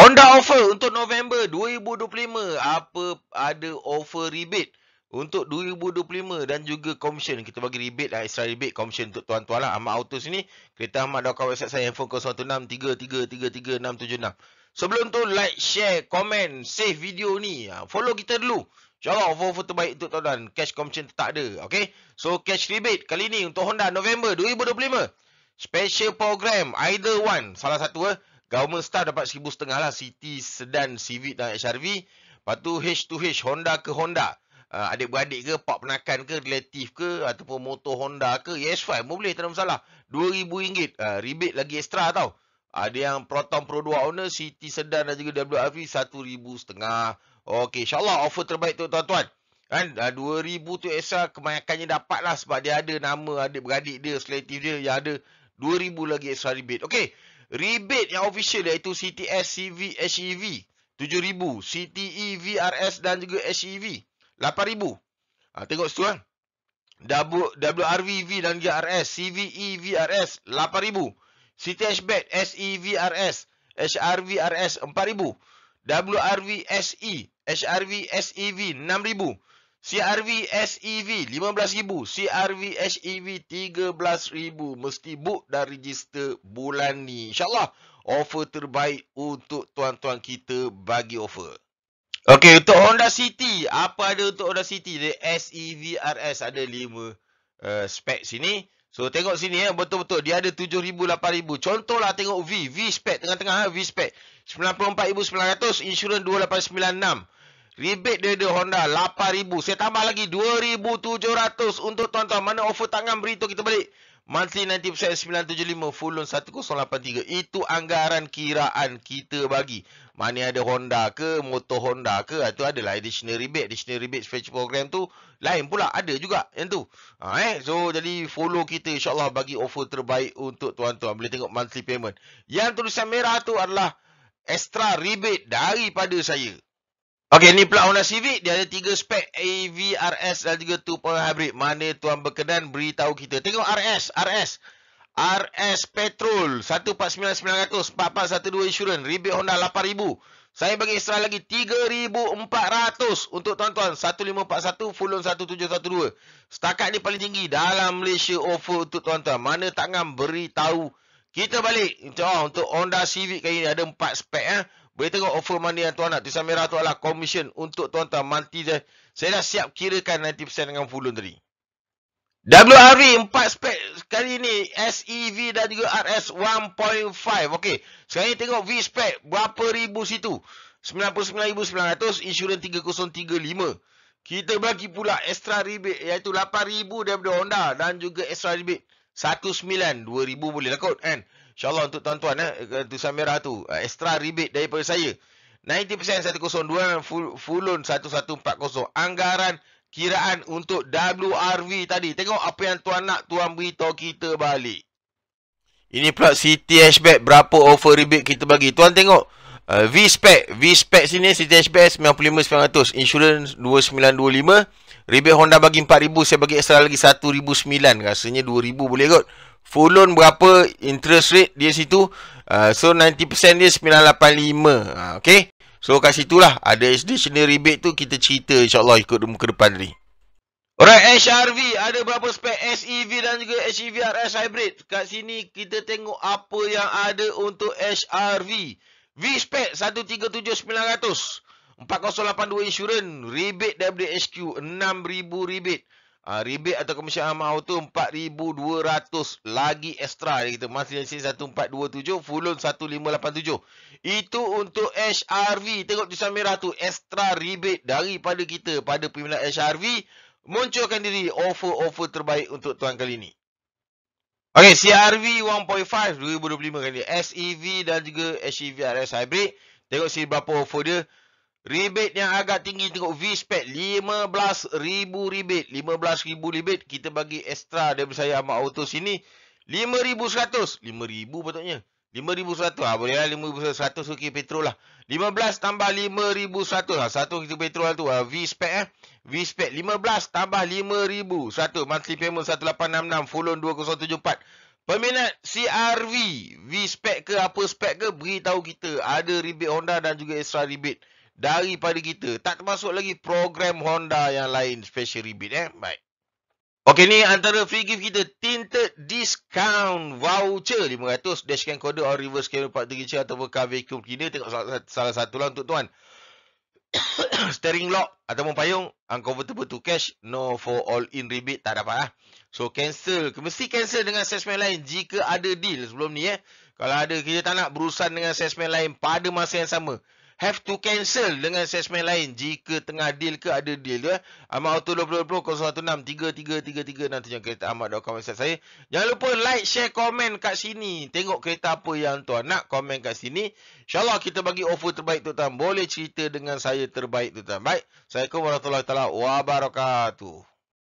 Honda offer untuk November 2025. Apa ada offer rebate untuk 2025 dan juga commission. Kita bagi rebate lah, extra rebate commission untuk tuan-tuan lah. Ahmad Auto sini, kereta Ahmad.com, website saya, handphone 0163333676. Sebelum tu, like, share, komen, save video ni. Follow kita dulu. InsyaAllah offer-offer terbaik untuk tuan-tuan. Cash commission tak ada. Okay? So, cash rebate kali ni untuk Honda November 2025. Special program, either one. Salah satu government staff dapat 1,500 lah. City, Sedan, Civic dan HRV. Lepas tu H2H, Honda ke Honda. Adik-beradik ke, pak penakan ke, relatif ke, ataupun motor Honda ke, ES5 pun boleh, tak ada masalah. RM2,000. Rebate lagi extra tau. Ada yang Proton Pro 2 owner, City, Sedan dan juga WRV RM1,500. Okey, insyaAllah offer terbaik tu tuan-tuan. Kan, RM2,000 tu extra kebanyakannya dapat lah sebab dia ada nama adik-beradik dia, relatif dia yang ada RM2,000 lagi extra rebate. Okey. Rebate yang official iaitu CTS, CV, HEV RM7,000, CTE, VRS dan juga HEV RM8,000. Tengok situ kan. WRV dan juga RS, CVE, VRS RM8,000. CT Hatchback, SE, VRS, HRV, RS RM4,000. WRV, SE, HRV, SEV RM6,000. CRV SEV RM15,000. CRV HEV RM13,000. Mesti book dan register bulan ni. InsyaAllah offer terbaik untuk tuan-tuan kita bagi offer. Okey, untuk Honda City. Apa ada untuk Honda City? Dia SEV RS ada 5 spek sini. So tengok sini betul-betul dia ada 7,000, 8,000. Contohlah tengok V spek tengah-tengah V spek 94,900, insurans 2896. Rebate dia ada Honda 8,000. Saya tambah lagi 2,700 untuk tuan-tuan. Mana offer tangan beritahu kita balik. Monthly 90% 975, full loan 1083. Itu anggaran kiraan kita bagi. Mana ada Honda ke, motor Honda ke, itu adalah additional rebate. Additional rebate special program tu lain pula, ada juga yang tu. So jadi follow kita insyaAllah bagi offer terbaik untuk tuan-tuan. Boleh tengok monthly payment. Yang tulisan merah tu adalah extra rebate daripada saya. Okey, ni pula Honda Civic. Dia ada 3 spek AV, RS dan juga 2.0 hybrid. Mana tuan berkenan beritahu kita. Tengok RS petrol 149,900, 4412 insurans. Rebate Honda 8,000. Saya bagi extra lagi 3,400 untuk tuan-tuan. 1541, full loan 1712. Setakat ni paling tinggi dalam Malaysia offer untuk tuan-tuan. Mana tangan beritahu kita balik. Untuk Honda Civic kali ni ada 4 spek. Boleh tengok offer mana yang tuan nak. Tulisan merah tu adalah commission untuk tuan-tuan. Monthly saya dah siap kirakan 90% dengan full loan tadi. WRV 4 spek kali ni. SEV dan juga RS 1.5. Okey. Sekarang ni tengok V spek. Berapa ribu situ? 99,900. Insurans 3035. Kita bagi pula extra rebate iaitu 8,000 daripada Honda. Dan juga extra rebate 19,000. 2,000 boleh lah kot kan. InsyaAllah untuk tuan-tuan tulisan merah tu. Extra rebate daripada saya. 90% 102. Full loan 1140. Anggaran kiraan untuk WRV tadi. Tengok apa yang tuan nak, tuan beritahu kita balik. Ini pula City Hatchback. Berapa offer rebate kita bagi. Tuan tengok. V spek sini City Hatchback 95,900. Insurans 2925. Rebate Honda bagi 4,000. Saya bagi extra lagi 1,009. Rasanya 2,000 boleh kot. Full loan berapa interest rate dia situ. So 90% dia 985. Okay. So kat situlah ada additional rebate tu kita cerita insyaAllah ikut muka depan tadi. Alright, HRV ada berapa spek SEV dan juga HEV RS hybrid. Kat sini kita tengok apa yang ada untuk HRV. V spek 137,900. 4082 insurans. Rebate daripada HQ 6,000 rebate. Rebate atau komisen Ahmad Auto 4,200 lagi extra kita. Monthly sini 1427, full loan 1587. Itu untuk HRV. Tengok tulisan merah tu, extra rebate daripada kita pada peminat HRV. Munculkan diri offer terbaik untuk tuan kali ni. Okey, CRV 1.5 2025 kali ni. SEV dan juga HEV RS hybrid. Tengok sini berapa offer dia. Rebate yang agak tinggi, tengok V spec 15,000 rebate. 15,000 rebate kita bagi extra daripada saya Ahmad Auto sini 5,100. 5,000 patutnya. 5,100. Boleh lah 5,100 okey petrol lah. 15 tambah 5,100. Satu kita petrol tu. V spec V spec 15 tambah 5,100. Monthly payment 1866. Full loan 2074. Peminat CRV, V-Spec ke apa spec ke, beritahu kita. Ada rebate Honda dan juga extra rebate daripada kita. Tak termasuk lagi program Honda yang lain special rebate. Baik. Okey, ni antara free gift kita. Tinted discount voucher 500. Dashcam kode or reverse camera 4 ataupun car vacuum cleaner. Tengok salah satu lah untuk tuan. Steering lock ataupun payung unconvertible to cash, no for all in rebate, tak dapat lah. So cancel, mesti cancel dengan salesman lain jika ada deal sebelum ni. Kalau ada, kita tak nak berurusan dengan salesman lain pada masa yang sama. Have to cancel dengan salesman lain jika tengah deal ke ada deal tu. Ahmad Auto 2020 016 3333 nanti jangan kereta ahmad.com website saya. Jangan lupa like, share, komen kat sini. Tengok kereta apa yang tuan nak, komen kat sini. InsyaAllah kita bagi offer terbaik tu tuan. Boleh cerita dengan saya terbaik tu tuan. Baik. Assalamualaikum warahmatullahi wabarakatuh.